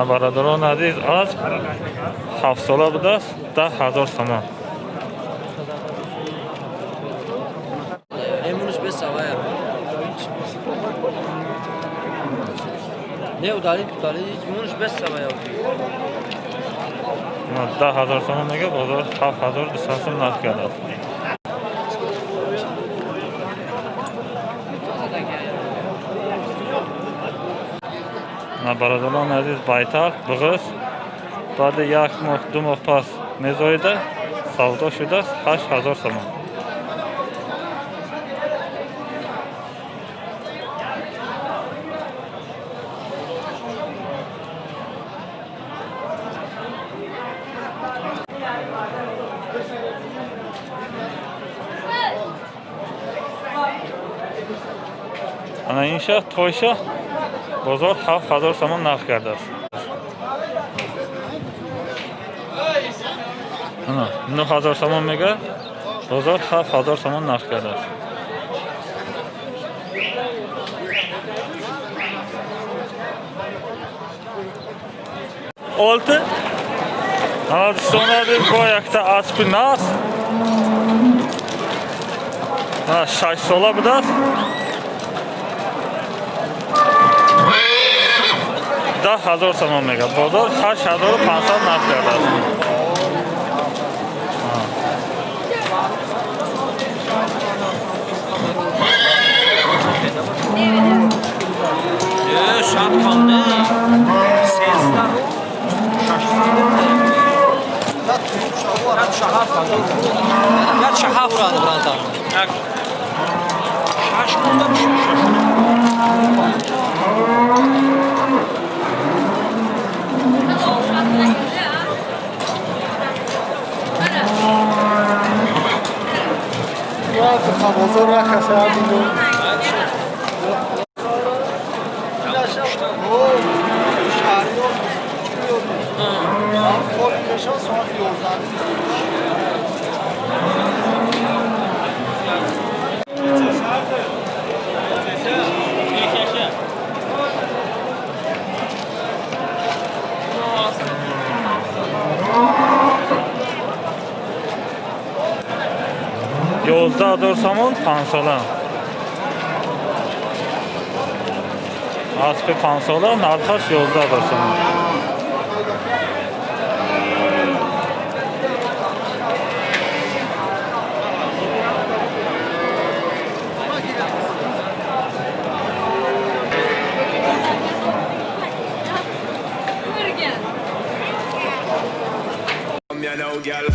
برادران عزیز از 7 ساله بوده است 10,000 تومان. امروز به سوایه نه udali امروز به سوایه 10,000 تومان میگه بازار 7,200 نرخ کرده است. برادران عزیز بایتر بغض بعد 1 ماه 2 ماه پس میزایده سودا شده است 8,000 تومان. انا این شهر تویشه بازار 7,000 تومان نرخ کرده است. 9,000 تومان میگه بازار 7,000 تومان نرخ کرده است. olti so'nadi bu yakta aspi nas 6 sola buda 10,000 تومان میگه بازار 8,500 نرخ کرده است. شب کنده سیزده رو gerçi hafradı birazdan. Şaşkında bir şey Yolda dursamın pansola. Aspi pansola narxaş yolda dursamın. You know, girl.